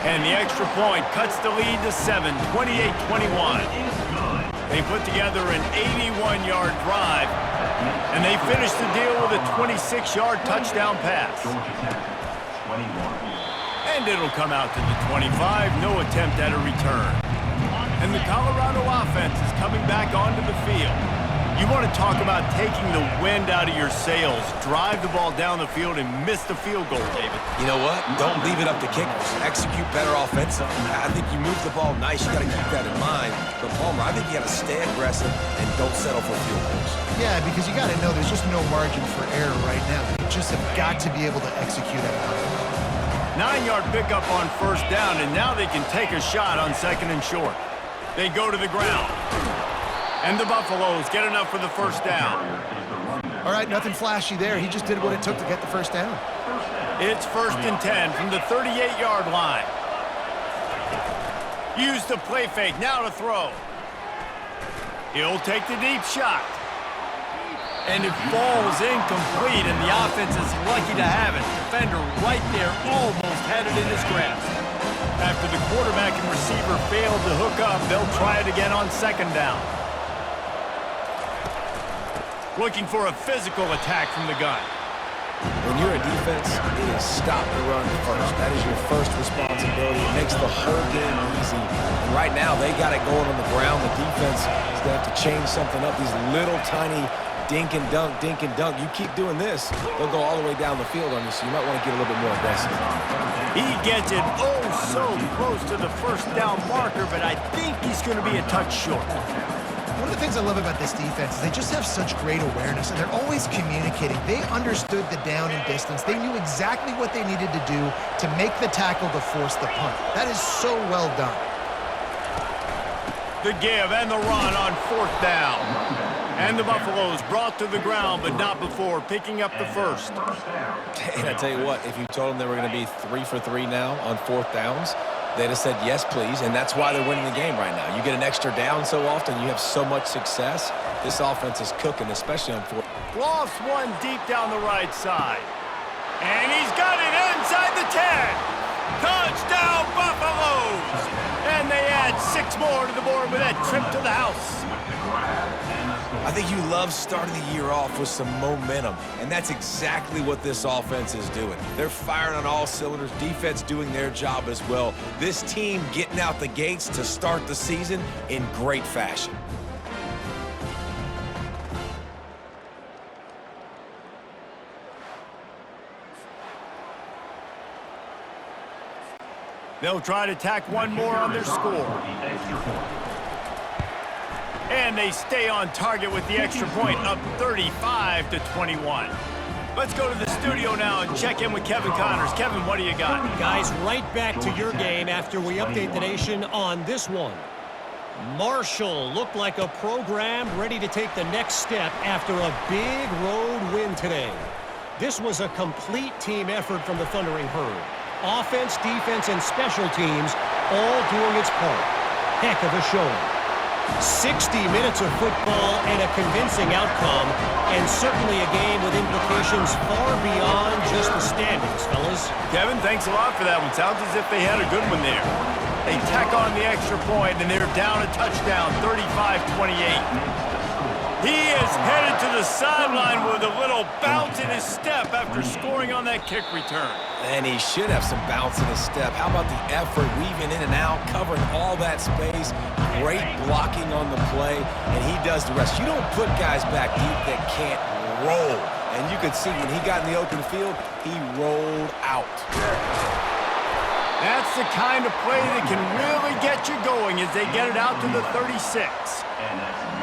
And the extra point cuts the lead to 7, 28-21. They put together an 81-yard drive, and they finish the deal with a 26-yard touchdown pass. And it'll come out to the 25, no attempt at a return. And the Colorado offense is coming back onto the field. You want to talk about taking the wind out of your sails. Drive the ball down the field and miss the field goal, David. You know what? Don't leave it up to kickers. Execute better offensively. I think you move the ball nice. You got to keep that in mind. But Palmer, I think you got to stay aggressive and don't settle for field goals. Yeah, because you got to know there's just no margin for error right now. You just have got to be able to execute at a high level. 9-yard pickup on first down, and now they can take a shot on second and short. They go to the ground. And the Buffaloes get enough for the first down. All right, nothing flashy there. He just did what it took to get the first down. It's first and 10 from the 38-yard line. Use the play fake, now to throw. He'll take the deep shot. And it falls incomplete, and the offense is lucky to have it. Defender right there almost had it in his grasp. After the quarterback and receiver failed to hook up, they'll try it again on second down. Looking for a physical attack from the gun. When you're a defense, it is stop the run first. That is your first responsibility. It makes the whole game easy. And right now, they got it going on the ground. The defense is going to have to change something up. These little tiny dink and dunk, dink and dunk. You keep doing this, they'll go all the way down the field on you, so you might want to get a little bit more aggressive. He gets it oh so close to the first down marker, but I think he's going to be a touch short. One of the things I love about this defense is they just have such great awareness, and they're always communicating. They understood the down and distance. They knew exactly what they needed to do to make the tackle to force the punt. That is so well done. The give and the run on fourth down. And the Buffaloes brought to the ground, but not before picking up the first. And I tell you what, if you told them they were going to be 3 for 3 now on fourth downs, they'd have said, yes, please, and that's why they're winning the game right now. You get an extra down so often, you have so much success. This offense is cooking, especially on fourth. Lost one deep down the right side. And he's got it inside the 10. Touchdown, Buffaloes! And they add 6 more to the board with that trip to the house. I think you love starting the year off with some momentum, and that's exactly what this offense is doing. They're firing on all cylinders, defense doing their job as well. This team getting out the gates to start the season in great fashion. They'll try to tack one more on their score. And they stay on target with the extra point, up 35-21. Let's go to the studio now and check in with Kevin Connors. Kevin, what do you got? Guys, right back to your game after we update the nation on this one. Marshall looked like a program ready to take the next step after a big road win today. This was a complete team effort from the Thundering Herd. Offense, defense, and special teams all doing its part. Heck of a showing. 60 minutes of football and a convincing outcome, and certainly a game with implications far beyond just the standings, fellas. Kevin, thanks a lot for that one. Sounds as if they had a good one there. They tack on the extra point, and they're down a touchdown, 35-28. He is headed to the sideline with a little bounce in his step after scoring on that kick return. And he should have some bounce in his step. How about the effort, weaving in and out, covering all that space, great blocking on the play, and he does the rest. You don't put guys back deep that can't roll. And you could see when he got in the open field, he rolled out. That's the kind of play that can really get you going as they get it out to the 36.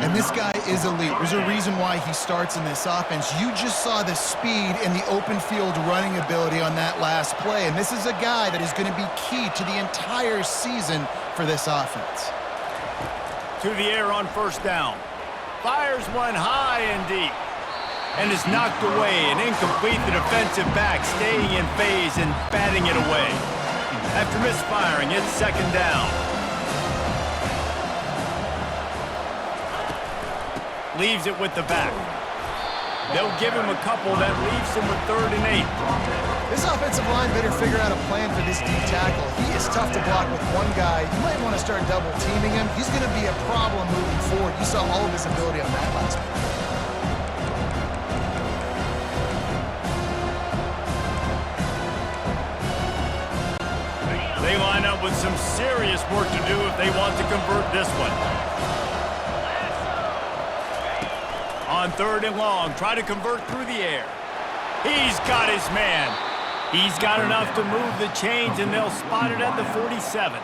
And this guy is elite. There's a reason why he starts in this offense. You just saw the speed and the open field running ability on that last play. And this is a guy that is going to be key to the entire season for this offense. To the air on first down. Fires one high and deep. And is knocked away and incomplete. The defensive back staying in phase and batting it away. After misfiring, it's second down. Leaves it with the back. They'll give him a couple. That leaves him with 3rd and 8. This offensive line better figure out a plan for this D tackle. He is tough to block with one guy. You might want to start double teaming him. He's going to be a problem moving forward. You saw all of his ability on that last play. They line up with some serious work to do if they want to convert this one. On 3rd and long, try to convert through the air. He's got his man. He's got enough to move the chains, and they'll spot it at the 47.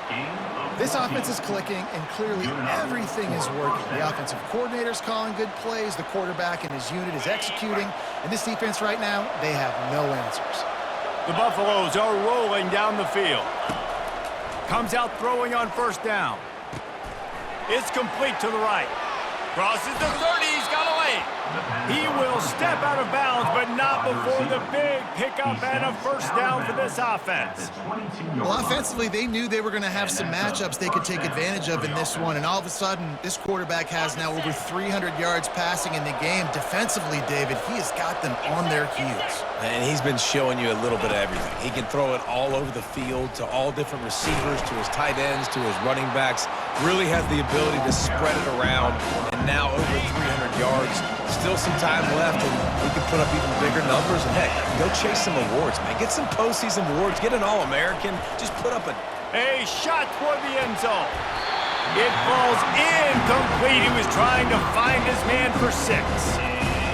This offense is clicking, and clearly everything is working. The offensive coordinator's calling good plays. The quarterback and his unit is executing. And this defense right now, they have no answers. The Buffaloes are rolling down the field. Comes out throwing on first down. It's complete to the right. Crosses the 30. He's got a lane. He will step out of bounds, but not before the big pickup and a first down for this offense. Well, offensively, they knew they were going to have some matchups they could take advantage of in this one, and all of a sudden, this quarterback has now over 300 yards passing in the game. Defensively, David, he has got them on their heels. And he's been showing you a little bit of everything. He can throw it all over the field to all different receivers, to his tight ends, to his running backs. Really has the ability to spread it around, and now over 300 yards. Still some time left, and we can put up even bigger numbers. And, heck, go chase some awards, man. Get some postseason awards. Get an All-American. Just put up a shot toward the end zone. It falls incomplete. He was trying to find his man for 6.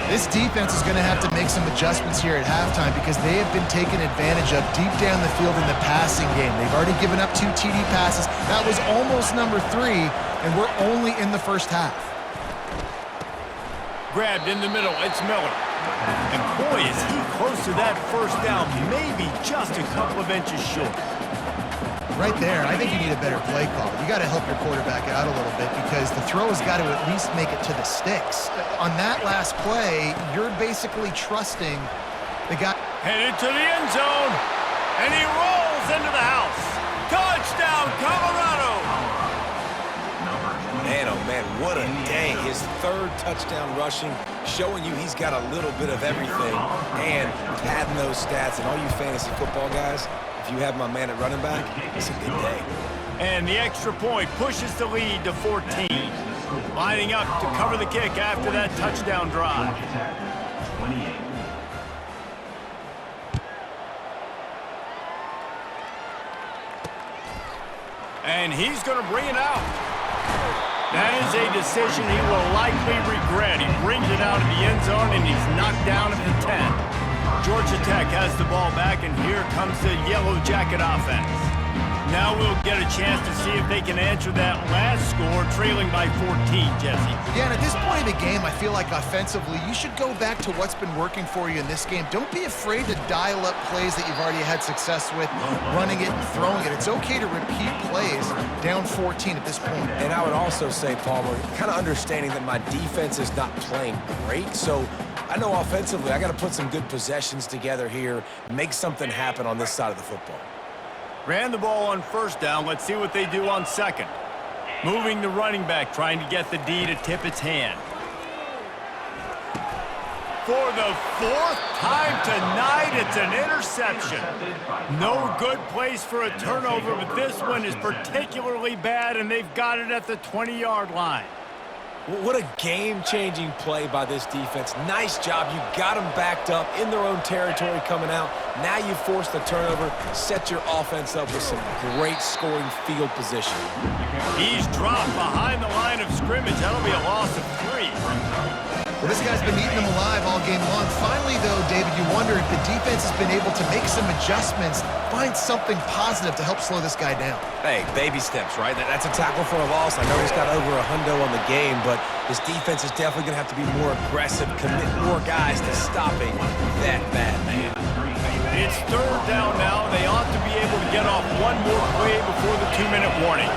This defense is going to have to make some adjustments here at halftime because they have been taken advantage of deep down the field in the passing game. They've already given up 2 TD passes. That was almost number 3, and we're only in the first half. Grabbed in the middle, it's Miller. And boy, is he close to that first down, maybe just a couple of inches short. Right there, I think you need a better play call. You got to help your quarterback out a little bit because the throw has got to at least make it to the sticks. On that last play, you're basically trusting the guy. Headed to the end zone, and he rolls into the house. Touchdown, Colorado! Man, oh man, what a day. His 3rd touchdown rushing, showing you he's got a little bit of everything. And padding those stats, and all you fantasy football guys, if you have my man at running back, it's a good day. And the extra point pushes the lead to 14. Lining up to cover the kick after that touchdown drive. And he's going to bring it out. That is a decision he will likely regret. He brings it out of the end zone, and he's knocked down at the 10. Georgia Tech has the ball back, and here comes the Yellow Jacket offense. Now we'll get a chance to see if they can answer that last score, trailing by 14, Jesse. Yeah, and at this point in the game, I feel like offensively, you should go back to what's been working for you in this game. Don't be afraid to dial up plays that you've already had success with, running it and throwing it. It's okay to repeat plays down 14 at this point. And I would also say, Palmer, kind of understanding that my defense is not playing great, so I know offensively I got to put some good possessions together here, make something happen on this side of the football. Ran the ball on first down. Let's see what they do on second. Moving the running back, trying to get the D to tip its hand. For the fourth time tonight, it's an interception. No good place for a turnover, but this one is particularly bad, and they've got it at the 20-yard line. What a game-changing play by this defense. Nice job. You got them backed up in their own territory coming out. Now you force the turnover, set your offense up with some great scoring field position. He's dropped behind the line of scrimmage. That'll be a loss of 3. Well, this guy's been eating them alive all game long. Finally, though, David, you wonder if the defense has been able to make some adjustments, find something positive to help slow this guy down. Hey, baby steps, right? That's a tackle for a loss. I know he's got over a hundo on the game, but his defense is definitely going to have to be more aggressive, commit more guys to stopping that bad man. It's third down now. They ought to be able to get off one more play before the 2-minute warning.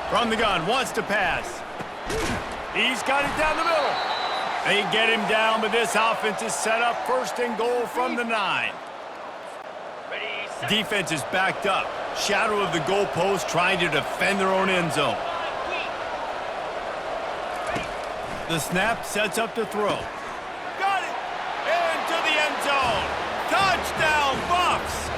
From the gun, wants to pass. He's got it down the middle. They get him down, but this offense is set up first and goal from the 9. Defense is backed up. Shadow of the goalpost, trying to defend their own end zone. The snap sets up to throw. Got it! Into the end zone. Touchdown, Buffs!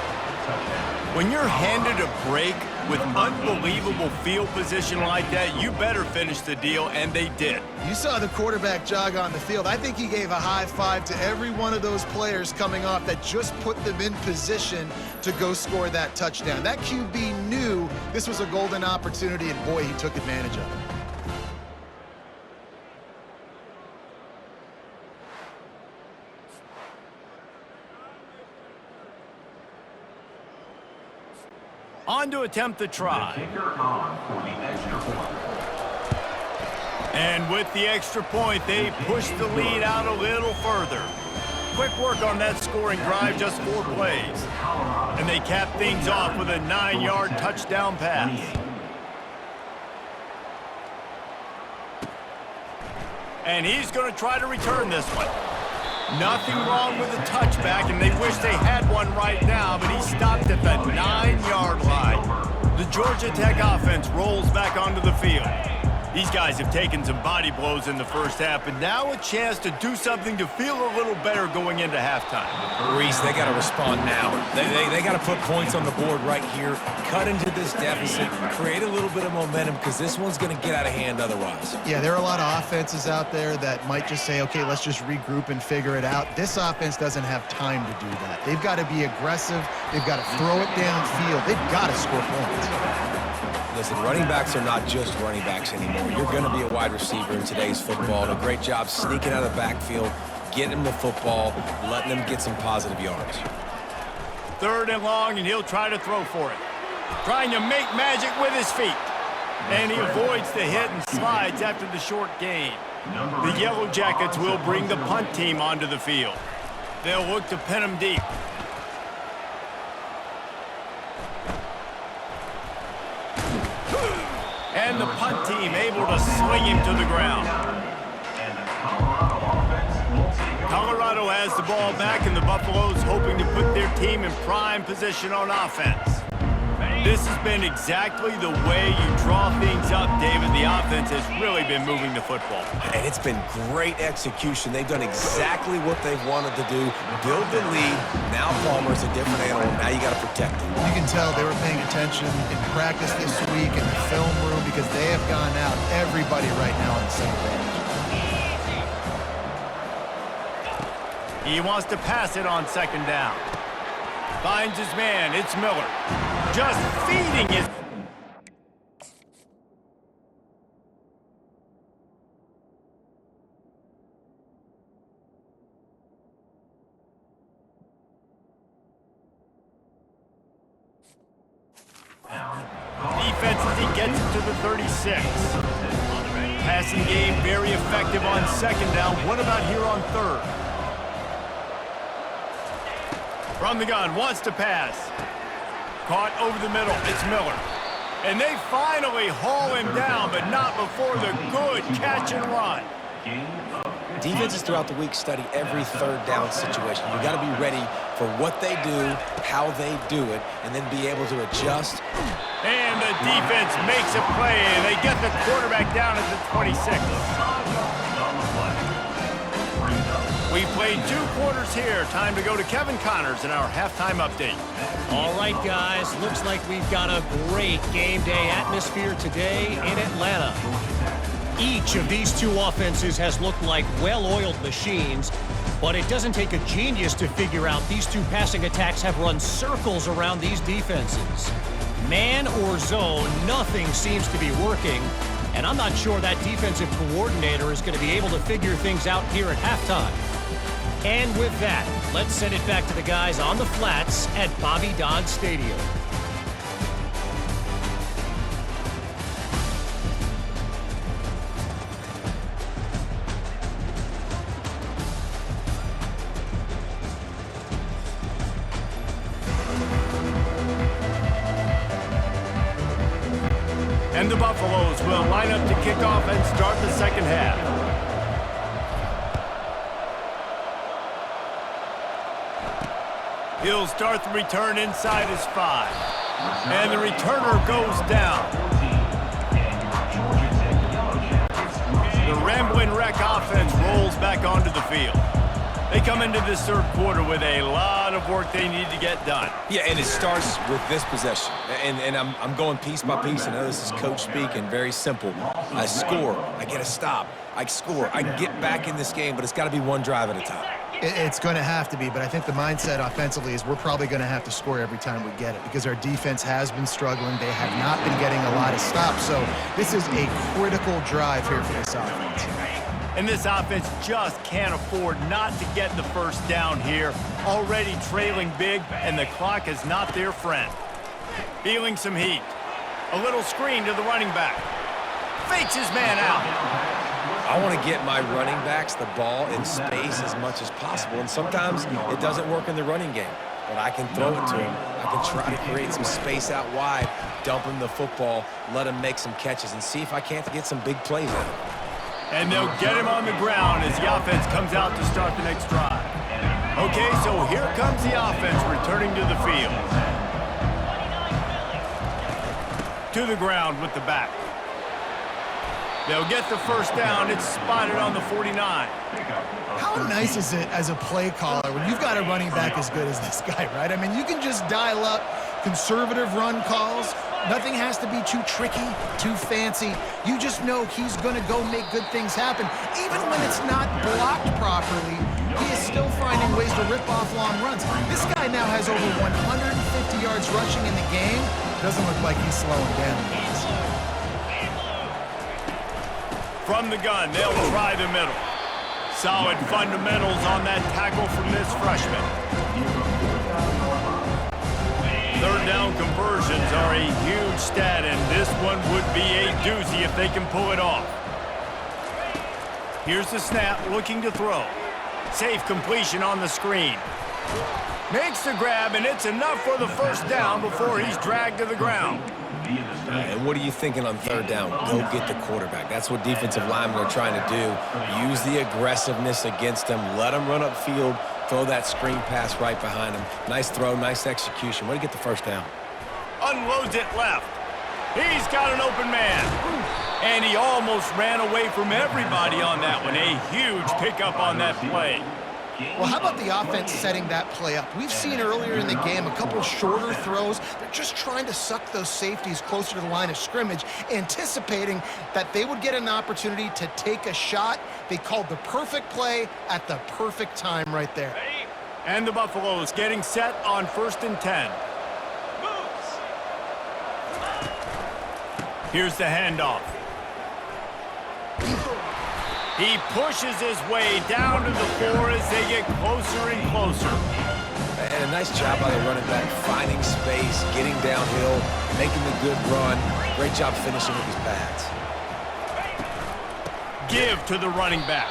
When you're handed a break with unbelievable field position like that, you better finish the deal, and they did. You saw the quarterback jog on the field. I think he gave a high five to every one of those players coming off that just put them in position to go score that touchdown. That QB knew this was a golden opportunity, and boy, he took advantage of it. On to attempt the try. And with the extra point, they push the lead out a little further. Quick work on that scoring drive, just 4 plays. And they cap things off with a 9-yard touchdown pass. And he's going to try to return this one. Nothing wrong with the touchback, and they wish they had one right now, but he stopped at the 9-yard line. The Georgia Tech offense rolls back onto the field. These guys have taken some body blows in the first half, but now a chance to do something to feel a little better going into halftime. Reese, they got to respond now. They got to put points on the board right here, cut into this deficit, create a little bit of momentum, because this one's going to get out of hand otherwise. Yeah, there are a lot of offenses out there that might just say, okay, let's just regroup and figure it out. This offense doesn't have time to do that. They've got to be aggressive. They've got to throw it downfield. They've got to score points. Listen, running backs are not just running backs anymore. You're going to be a wide receiver in today's football. A great job sneaking out of the backfield, getting them the football, letting them get some positive yards. 3rd and long, and he'll try to throw for it. Trying to make magic with his feet. And he avoids the hit and slides after the short gain. The Yellow Jackets will bring the punt team onto the field. They'll look to pin him deep. And the punt team able to sling him to the ground. Colorado has the ball back, and the Buffaloes hoping to put their team in prime position on offense. This has been exactly the way you draw things up, David. The offense has really been moving the football. And it's been great execution. They've done exactly what they've wanted to do. Build the lead. Now Palmer's a different animal. Now you got to protect him. You can tell they were paying attention in practice this week in the film room because they have gone out, everybody right now on the same page. He wants to pass it on 2nd down. Finds his man. It's Miller. Just feeding his... defense as he gets it to the 36. Passing game very effective on second down. What about here on third? From the gun, wants to pass. Caught over the middle. It's Miller. And they finally haul him down, but not before the good catch and run. Defenses throughout the week study every third down situation. You got to be ready for what they do, how they do it, and then be able to adjust. And the defense makes a play, and they get the quarterback down at the 26. We've played 2 quarters here. Time to go to Kevin Connors in our halftime update. All right, guys. Looks like we've got a great game day atmosphere today in Atlanta. Each of these 2 offenses has looked like well-oiled machines, but it doesn't take a genius to figure out these 2 passing attacks have run circles around these defenses. Man or zone, nothing seems to be working, and I'm not sure that defensive coordinator is going to be able to figure things out here at halftime. And with that, let's send it back to the guys on the flats at Bobby Dodd Stadium. And the Buffaloes will line up to kick off and start the second half. He'll start the return inside his 5. And the returner goes down. The Rambling Wreck offense rolls back onto the field. They come into this third quarter with a lot of work they need to get done. Yeah, and it starts with this possession. And I'm going piece by piece. I know this is coach speak and very simple. I score. I get a stop. I score. I can get back in this game, but it's got to be one drive at a time. It's going to have to be, but I think the mindset offensively is we're probably going to have to score every time we get it because our defense has been struggling. They have not been getting a lot of stops, so this is a critical drive here for this offense. And this offense just can't afford not to get the first down here. Already trailing big, and the clock is not their friend. Feeling some heat. A little screen to the running back. Fakes his man out. I want to get my running backs the ball in space as much as possible, and sometimes it doesn't work in the running game, but I can throw it to him. I can try to create some space out wide, dump him the football, let him make some catches, and see if I can't get some big plays out of him. And they'll get him on the ground as the offense comes out to start the next drive. Okay, so here comes the offense returning to the field. To the ground with the back. They'll get the first down. It's spotted on the 49. How nice is it as a play caller when you've got a running back as good as this guy, right? I mean, you can just dial up conservative run calls. Nothing has to be too tricky, too fancy. You just know he's going to go make good things happen. Even when it's not blocked properly, he is still finding ways to rip off long runs. This guy now has over 150 yards rushing in the game. Doesn't look like he's slowing down. From the gun, they'll try the middle. Solid fundamentals on that tackle from this freshman. Third down conversions are a huge stat, and this one would be a doozy if they can pull it off. Here's the snap, looking to throw. Safe completion on the screen. Makes the grab, and it's enough for the first down before he's dragged to the ground. And what are you thinking on third down? Go get the quarterback. That's what defensive linemen are trying to do. Use the aggressiveness against them. Let them run upfield. Throw that screen pass right behind him. Nice throw, nice execution. Way to get the first down. Unloads it left. He's got an open man. And he almost ran away from everybody on that one. A huge pickup on that play. Well, how about the offense setting that play up? We've seen earlier in the game a couple shorter throws. They're just trying to suck those safeties closer to the line of scrimmage, anticipating that they would get an opportunity to take a shot. They called the perfect play at the perfect time right there. And the Buffaloes getting set on 1st and 10. Here's the handoff. He pushes his way down to the 4 as they get closer and closer. And nice job by the running back, finding space, getting downhill, making the good run. Great job finishing with his pads. Give to the running back.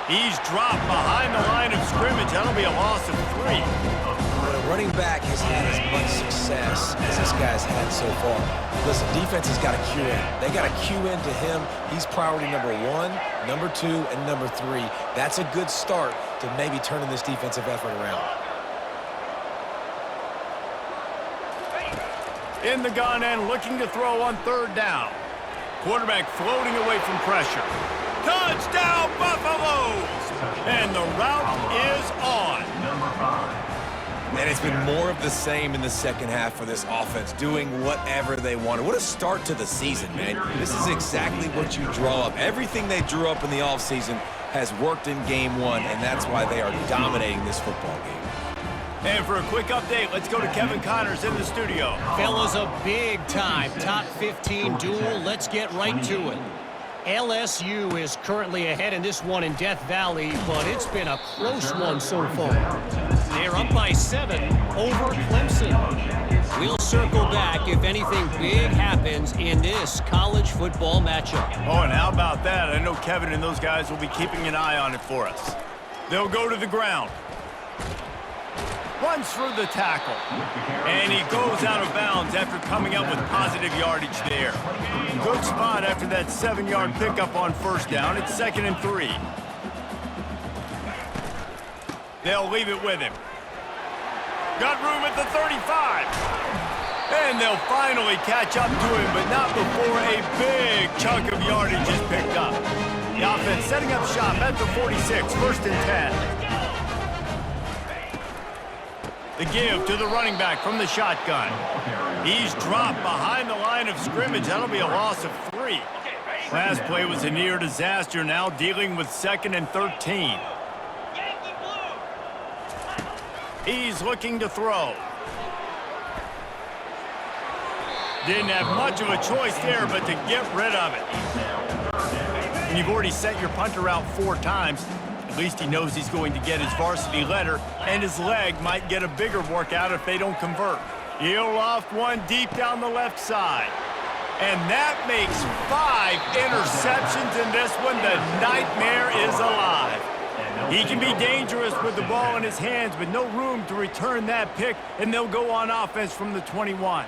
He's dropped behind the line of scrimmage. That'll be a loss of 3. When a running back has had as much success as this guy's had so far, listen, defense has got to cue in. They got to cue into him. He's priority number 1, number 2, and number 3. That's a good start to maybe turning this defensive effort around. In the gun and looking to throw on 3rd down. Quarterback floating away from pressure. Touchdown, Buffaloes! And the route is on. And it's been more of the same in the second half for this offense, doing whatever they wanted. What a start to the season, man. This is exactly what you draw up. Everything they drew up in the offseason has worked in game 1, and that's why they are dominating this football game. And for a quick update, let's go to Kevin Connors in the studio. Fellas, a big-time top 15 duel. Let's get right to it. LSU is currently ahead in this one in Death Valley, but it's been a close one so far. They're up by 7 over Clemson. We'll circle back if anything big happens in this college football matchup. Oh, and how about that? I know Kevin and those guys will be keeping an eye on it for us. They'll go to the ground. Runs through the tackle. And he goes out of bounds after coming up with positive yardage there. Good spot after that 7-yard pickup on 1st down. It's 2nd and 3. They'll leave it with him. Got room at the 35. And they'll finally catch up to him, but not before a big chunk of yardage is picked up. The offense setting up shop at the 46, 1st and 10. The give to the running back from the shotgun. He's dropped behind the line of scrimmage. That'll be a loss of 3. Last play was a near disaster, now dealing with 2nd and 13. He's looking to throw. Didn't have much of a choice there, but to get rid of it. And you've already sent your punter out 4 times. At least he knows he's going to get his varsity letter, and his leg might get a bigger workout if they don't convert. He'll loft one deep down the left side. And that makes 5 interceptions in this one. The nightmare is alive. He can be dangerous with the ball in his hands, but no room to return that pick, and they'll go on offense from the 21.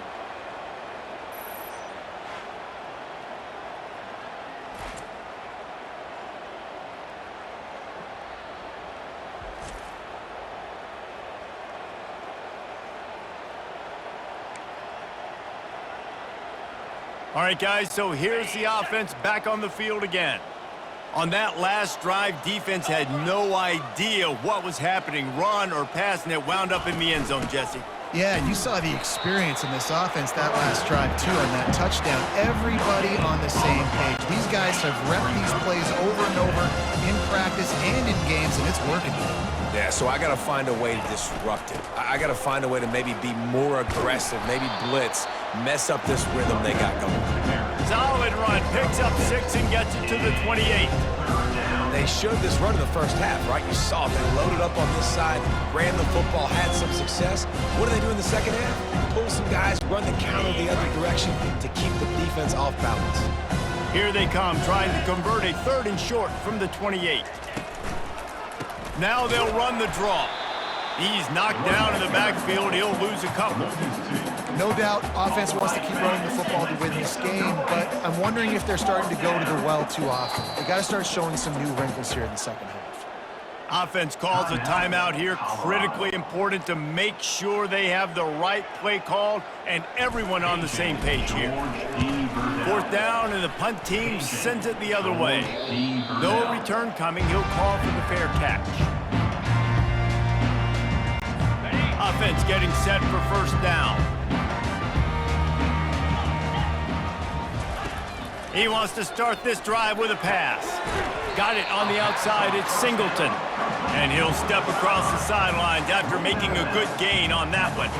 All right, guys, so here's the offense back on the field again. On that last drive, defense had no idea what was happening, run or pass, and it wound up in the end zone, Jesse. Yeah, you saw the experience in this offense that last drive, too, on that touchdown. Everybody on the same page. These guys have repped these plays over and over in practice and in games, and it's working. Yeah, so I got to find a way to disrupt it. I got to find a way to maybe be more aggressive, maybe blitz, mess up this rhythm they got going. Solid run, picks up 6 and gets it to the 28. They showed this run in the first half, right? You saw they loaded up on this side, ran the football, had some success. What do they do in the second half? Pull some guys, run the counter the other direction to keep the defense off balance. Here they come, trying to convert a 3rd and short from the 28. Now they'll run the draw. He's knocked down in the backfield. He'll lose a couple. No doubt, offense wants to keep running the football to win this game, but I'm wondering if they're starting to go to the well too often. They got to start showing some new wrinkles here in the second half. Offense calls a timeout here. Critically important to make sure they have the right play called and everyone on the same page here. 4th down, and the punt team sends it the other way. No return coming. He'll call for the fair catch. Offense getting set for 1st down. He wants to start this drive with a pass. Got it on the outside. It's Singleton. And he'll step across the sidelines after making a good gain on that one.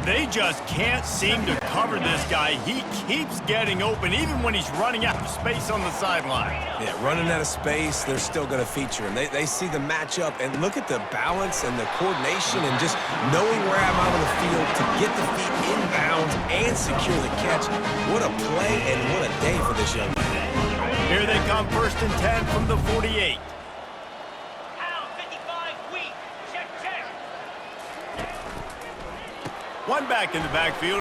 They just can't seem to cover this guy. He keeps getting open, even when he's running out of space on the sideline. Yeah, running out of space, they're still going to feature him. They see the matchup, and look at the balance and the coordination and just knowing where I'm out of the field to get the feet inbounds and secure the catch. What a play and what a day for this young man. Here they come, 1st and 10 from the 48. Pound 55 weak. Check, check. One back in the backfield.